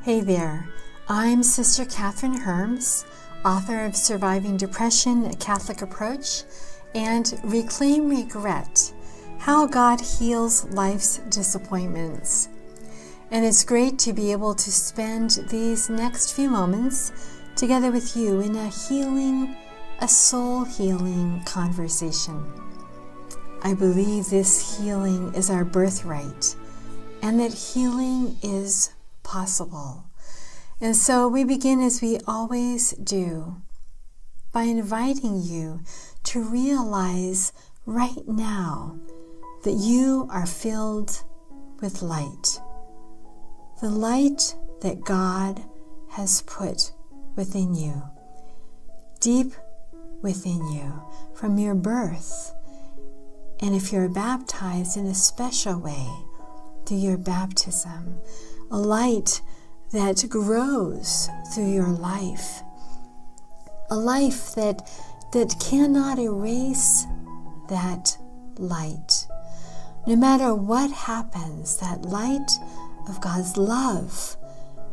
Hey there, I'm Sister Catherine Herms, author of Surviving Depression, A Catholic Approach, and Reclaim Regret, How God Heals Life's Disappointments. And it's great to be able to spend these next few moments together with you in a soul-healing conversation. I believe this healing is our birthright, and that healing is possible. And so we begin, as we always do, by inviting you to realize right now that you are filled with light. The light that God has put within you, deep within you, from your birth. And if you're baptized in a special way through your baptism, a light that grows through your life, a life that cannot erase that light. No matter what happens, that light of God's love,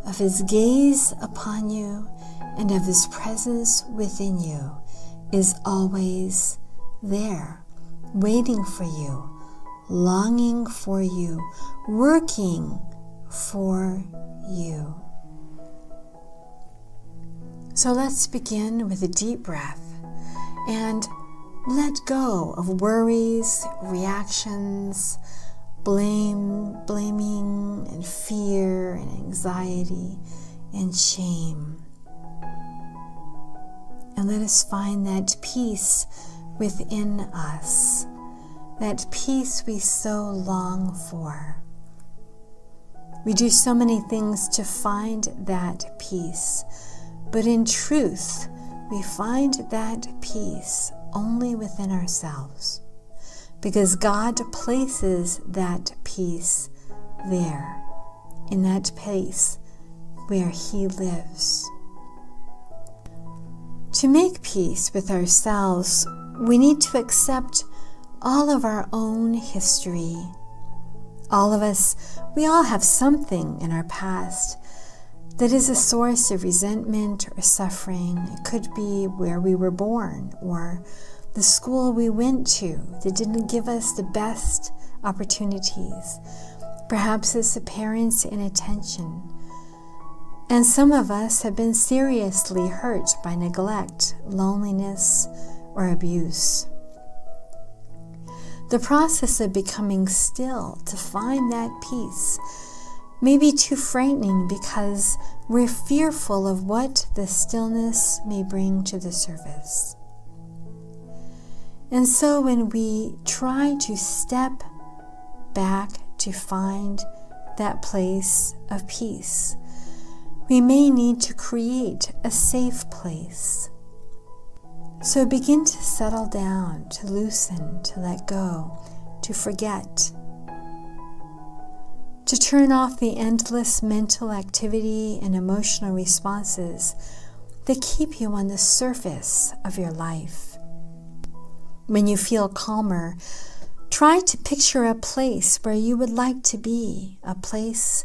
of His gaze upon you, and of His presence within you is always there, waiting for you, longing for you, working for you. So let's begin with a deep breath and let go of worries, reactions, blaming and fear and anxiety and shame. And let us find that peace within us, that peace we so long for. We do so many things to find that peace, but in truth, we find that peace only within ourselves, because God places that peace there, in that place where He lives. To make peace with ourselves, we need to accept all of our own history. All of us, we all have something in our past that is a source of resentment or suffering. It could be where we were born or the school we went to that didn't give us the best opportunities. Perhaps it's the parents' inattention. And some of us have been seriously hurt by neglect, loneliness, or abuse. The process of becoming still to find that peace may be too frightening because we're fearful of what the stillness may bring to the surface. And so when we try to step back to find that place of peace, we may need to create a safe place. So begin to settle down, to loosen, to let go, to forget, to turn off the endless mental activity and emotional responses that keep you on the surface of your life. When you feel calmer, try to picture a place where you would like to be, a place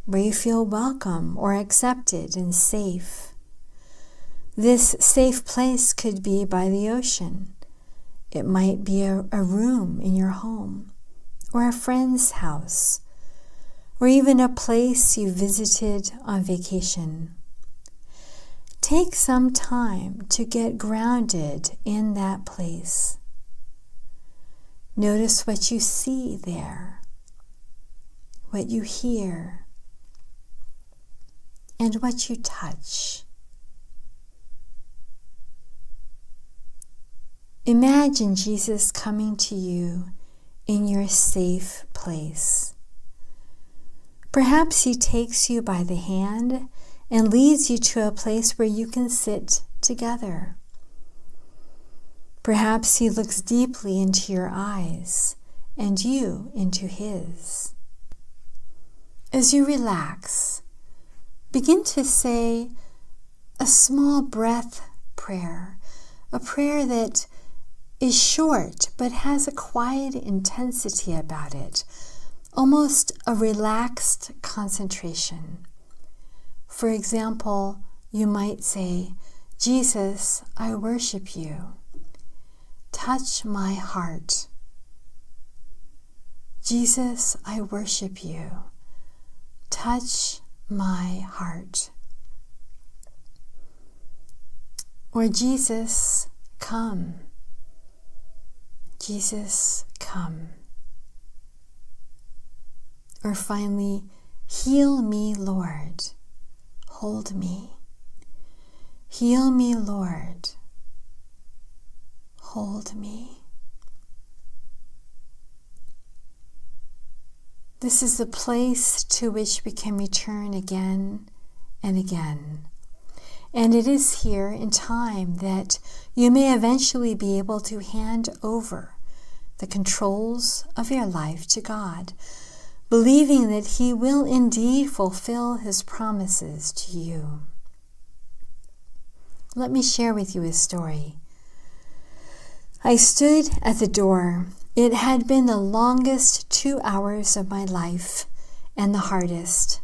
where you feel welcome or accepted and safe. This safe place could be by the ocean. It might be a room in your home, or a friend's house, or even a place you visited on vacation. Take some time to get grounded in that place. Notice what you see there, what you hear, and what you touch. Imagine Jesus coming to you in your safe place. Perhaps He takes you by the hand and leads you to a place where you can sit together. Perhaps He looks deeply into your eyes and you into His. As you relax, begin to say a small breath prayer, a prayer that is short but has a quiet intensity about it, almost a relaxed concentration. For example, you might say, Jesus, I worship you. Touch my heart. Jesus, I worship you. Touch my heart. Or Jesus, come. Jesus, come. Or finally, heal me, Lord. Hold me. Heal me, Lord. Hold me. This is the place to which we can return again and again. And it is here in time that you may eventually be able to hand over the controls of your life to God, believing that He will indeed fulfill His promises to you. Let me share with you a story. I stood at the door. It had been the longest 2 hours of my life and the hardest.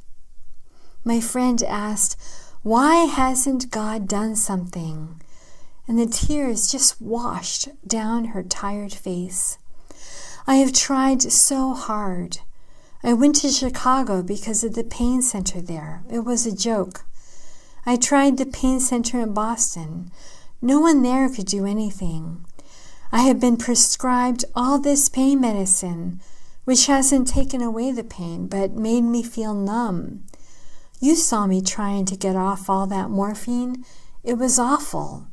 My friend asked, "Why hasn't God done something?" And the tears just washed down her tired face. I have tried so hard. I went to Chicago because of the pain center there. It was a joke. I tried the pain center in Boston. No one there could do anything. I have been prescribed all this pain medicine, which hasn't taken away the pain, but made me feel numb. You saw me trying to get off all that morphine. It was awful.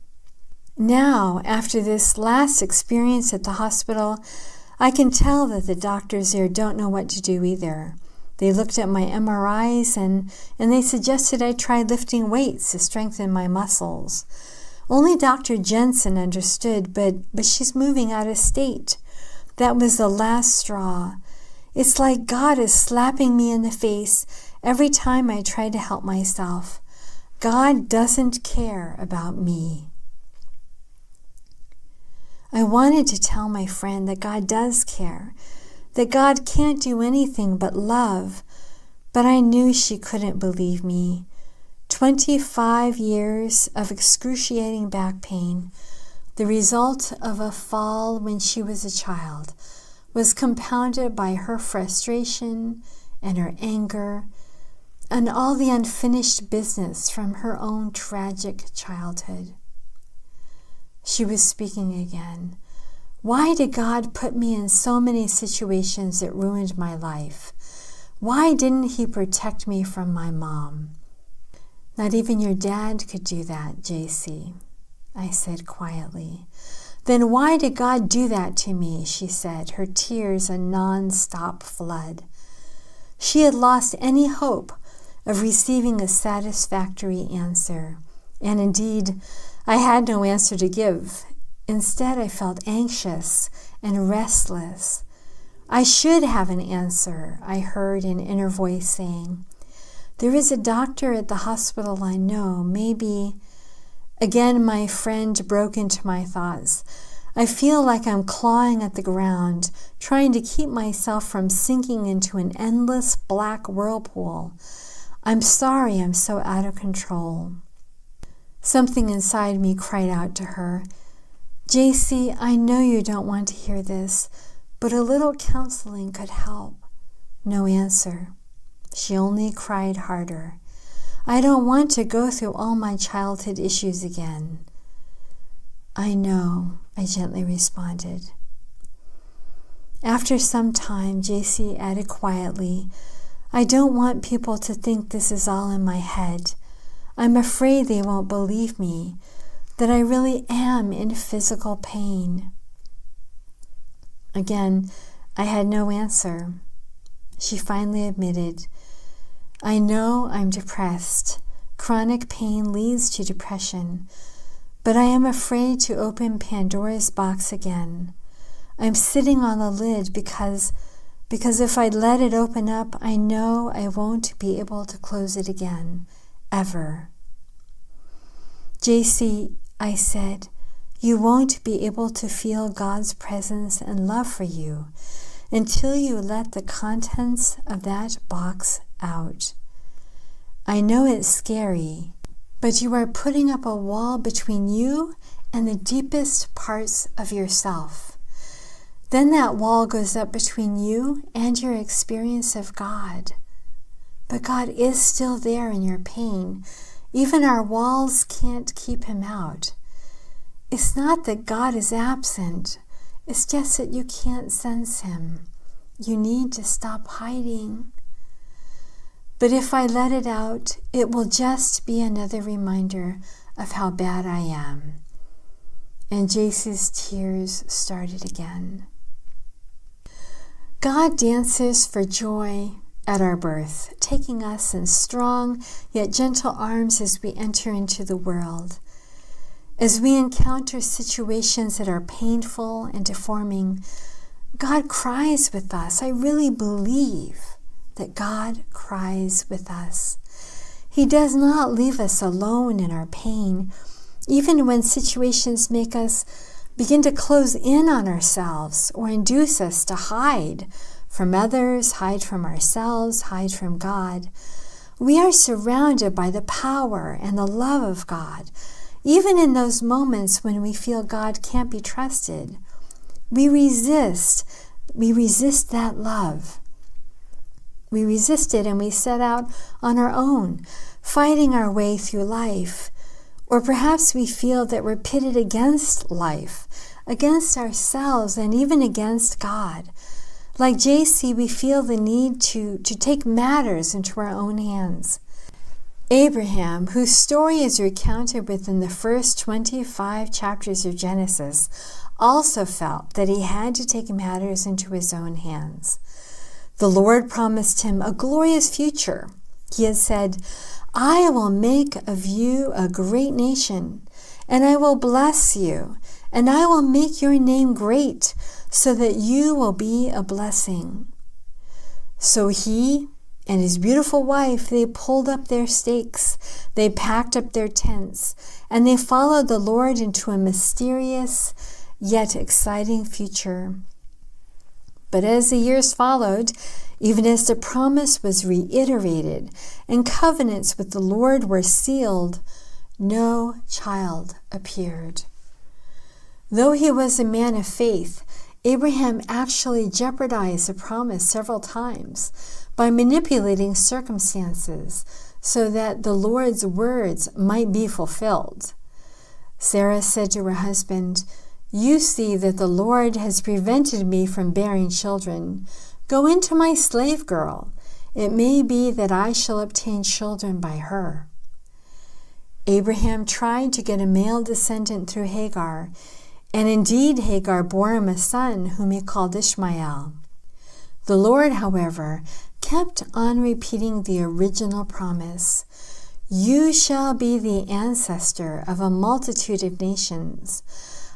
Now, after this last experience at the hospital, I can tell that the doctors there don't know what to do either. They looked at my MRIs and they suggested I try lifting weights to strengthen my muscles. Only Dr. Jensen understood, but she's moving out of state. That was the last straw. It's like God is slapping me in the face every time I try to help myself. God doesn't care about me. I wanted to tell my friend that God does care, that God can't do anything but love, but I knew she couldn't believe me. 25 years of excruciating back pain, the result of a fall when she was a child, was compounded by her frustration and her anger and all the unfinished business from her own tragic childhood. She was speaking again. Why did God put me in so many situations that ruined my life? Why didn't He protect me from my mom? Not even your dad could do that, JC, I said quietly. Then why did God do that to me? She said, her tears a non-stop flood. She had lost any hope of receiving a satisfactory answer. And indeed, I had no answer to give. Instead, I felt anxious and restless. I should have an answer, I heard an inner voice saying. There is a doctor at the hospital I know, maybe. Again, my friend broke into my thoughts. I feel like I'm clawing at the ground, trying to keep myself from sinking into an endless black whirlpool. I'm sorry I'm so out of control. Something inside me cried out to her, JC, I know you don't want to hear this, but a little counseling could help. No answer. She only cried harder. I don't want to go through all my childhood issues again. I know, I gently responded. After some time, JC added quietly, I don't want people to think this is all in my head. I'm afraid they won't believe me, that I really am in physical pain. Again, I had no answer. She finally admitted, I know I'm depressed. Chronic pain leads to depression, but I am afraid to open Pandora's box again. I'm sitting on the lid because if I let it open up, I know I won't be able to close it again, ever. JC, I said, you won't be able to feel God's presence and love for you until you let the contents of that box out. I know it's scary, but you are putting up a wall between you and the deepest parts of yourself. Then that wall goes up between you and your experience of God. But God is still there in your pain. Even our walls can't keep him out. It's not that God is absent. It's just that you can't sense him. You need to stop hiding. But if I let it out, it will just be another reminder of how bad I am. And JC's tears started again. God dances for joy at our birth, taking us in strong yet gentle arms as we enter into the world. As we encounter situations that are painful and deforming, God cries with us. I really believe that God cries with us. He does not leave us alone in our pain, even when situations make us begin to close in on ourselves or induce us to hide from others, hide from ourselves, hide from God. We are surrounded by the power and the love of God. Even in those moments when we feel God can't be trusted, we resist that love. We resist it and we set out on our own, fighting our way through life. Or perhaps we feel that we're pitted against life, against ourselves, and even against God. Like JC, we feel the need to take matters into our own hands. Abraham, whose story is recounted within the first 25 chapters of Genesis, also felt that he had to take matters into his own hands. The Lord promised him a glorious future. He had said, I will make of you a great nation, and I will bless you, and I will make your name great, so that you will be a blessing. So he and his beautiful wife, they pulled up their stakes, they packed up their tents, and they followed the Lord into a mysterious yet exciting future. But as the years followed, even as the promise was reiterated and covenants with the Lord were sealed, no child appeared. Though he was a man of faith, Abraham actually jeopardized the promise several times by manipulating circumstances so that the Lord's words might be fulfilled. Sarah said to her husband, You see that the Lord has prevented me from bearing children. Go into my slave girl. It may be that I shall obtain children by her. Abraham tried to get a male descendant through Hagar, and indeed Hagar bore him a son whom he called Ishmael. The Lord, however, kept on repeating the original promise. You shall be the ancestor of a multitude of nations.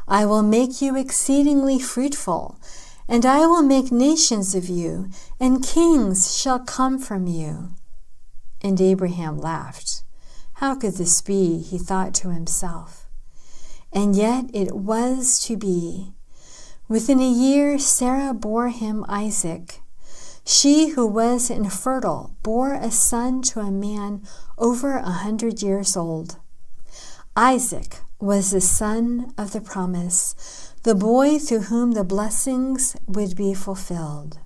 I will make you exceedingly fruitful, and I will make nations of you, and kings shall come from you. And Abraham laughed. How could this be, he thought to himself. And yet it was to be. Within a year, Sarah bore him Isaac. She who was infertile bore a son to a man over 100 years old. Isaac was the son of the promise, the boy through whom the blessings would be fulfilled.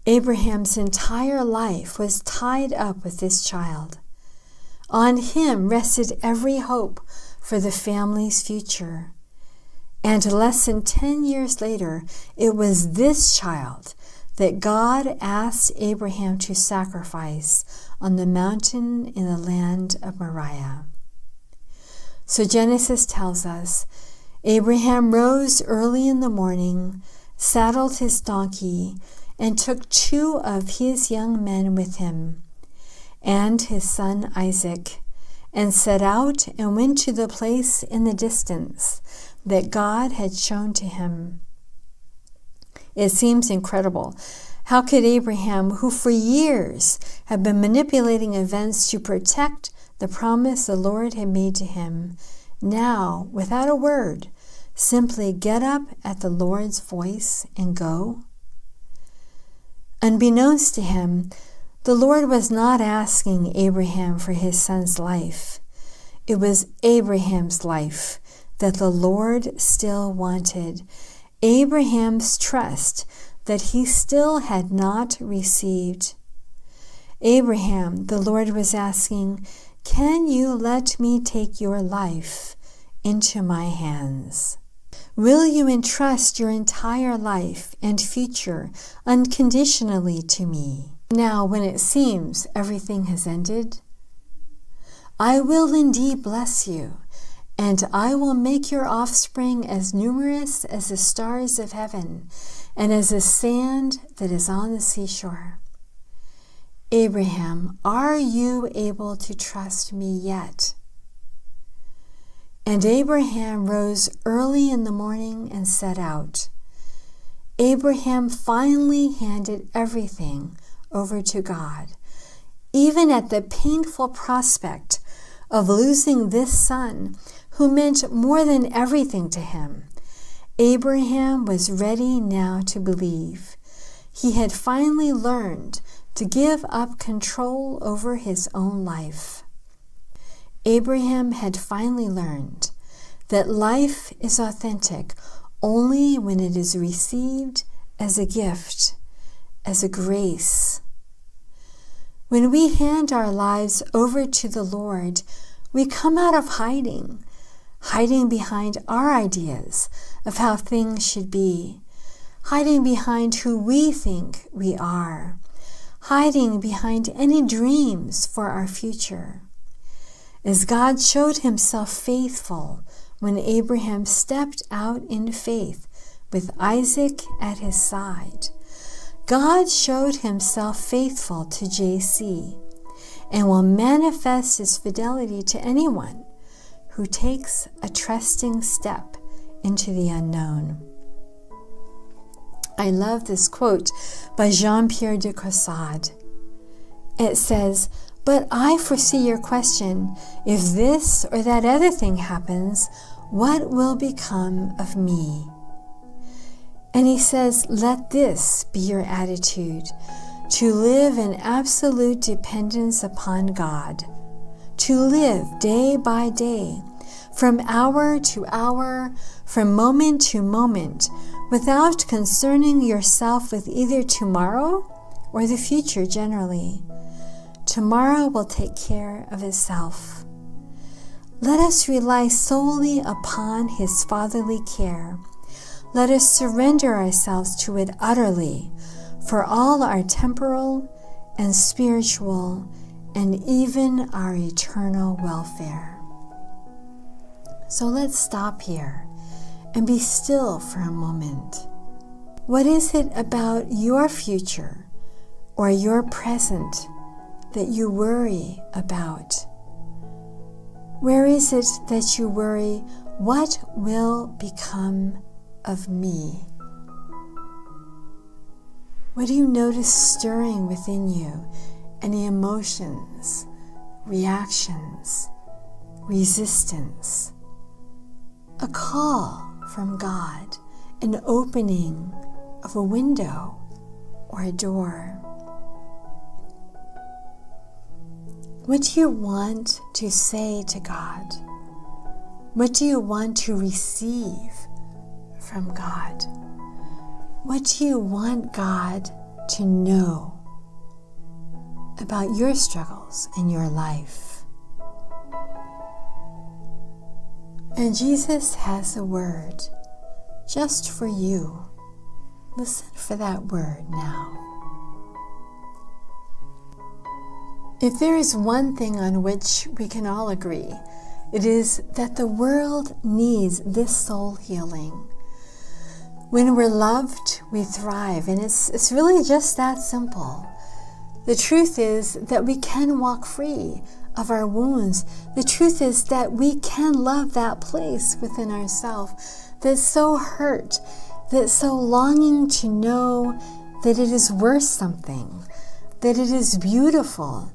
Abraham's entire life was tied up with this child. On him rested every hope for the family's future. And less than 10 years later, it was this child that God asked Abraham to sacrifice on the mountain in the land of Moriah. So Genesis tells us, Abraham rose early in the morning, saddled his donkey, and took 2 of his young men with him, and his son Isaac, and set out and went to the place in the distance that God had shown to him. It seems incredible. How could Abraham, who for years had been manipulating events to protect the promise the Lord had made to him, now, without a word, simply get up at the Lord's voice and go? Unbeknownst to him, the The Lord was not asking Abraham for his son's life. It was Abraham's life that the Lord still wanted. Abraham's trust that he still had not received. Abraham, the Lord was asking, "Can you let me take your life into my hands? Will you entrust your entire life and future unconditionally to me? Now, when it seems everything has ended, I will indeed bless you, and I will make your offspring as numerous as the stars of heaven and as the sand that is on the seashore." Abraham, are you able to trust me yet? And Abraham rose early in the morning and set out. Abraham finally handed everything over to God, even at the painful prospect of losing this son who meant more than everything to him. Abraham was ready now to believe. He had finally learned to give up control over his own life. Abraham had finally learned that life is authentic only when it is received as a gift, as a grace. When we hand our lives over to the Lord, we come out of hiding behind our ideas of how things should be, hiding behind who we think we are, hiding behind any dreams for our future. As God showed himself faithful when Abraham stepped out in faith with Isaac at his side, God showed himself faithful to JC and will manifest his fidelity to anyone who takes a trusting step into the unknown. I love this quote by Jean-Pierre de Caussade. It says, "But I foresee your question, if this or that other thing happens, what will become of me?" And he says, let this be your attitude, to live in absolute dependence upon God, to live day by day, from hour to hour, from moment to moment, without concerning yourself with either tomorrow or the future generally. Tomorrow will take care of itself. Let us rely solely upon his fatherly care. Let us surrender ourselves to it utterly for all our temporal and spiritual and even our eternal welfare. So let's stop here and be still for a moment. What is it about your future or your present that you worry about? Where is it that you worry, what will become of me? What do you notice stirring within you? Any emotions, reactions, resistance? A call from God, an opening of a window or a door. What do you want to say to God? What do you want to receive from God? What do you want God to know about your struggles in your life? And Jesus has a word just for you. Listen for that word now. If there is one thing on which we can all agree, it is that the world needs this soul healing. When we're loved, we thrive, and it's really just that simple. The truth is that we can walk free of our wounds. The truth is that we can love that place within ourselves that's so hurt, that's so longing to know that it is worth something, that it is beautiful,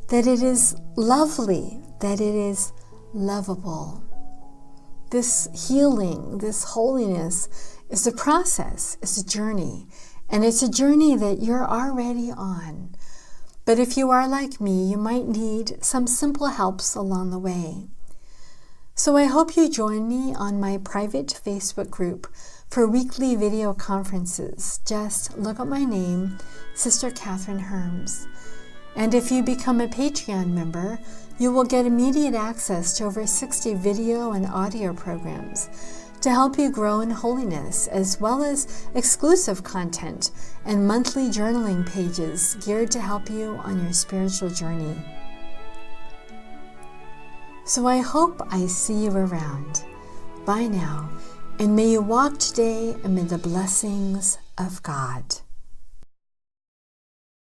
that it is lovely, that it is lovable. This healing, this holiness is a process, it's a journey, and it's a journey that you're already on. But if you are like me, you might need some simple helps along the way. So I hope you join me on my private Facebook group for weekly video conferences. Just look up my name, Sister Catherine Herms. And if you become a Patreon member, you will get immediate access to over 60 video and audio programs to help you grow in holiness, as well as exclusive content and monthly journaling pages geared to help you on your spiritual journey. So I hope I see you around. Bye now, and may you walk today amid the blessings of God.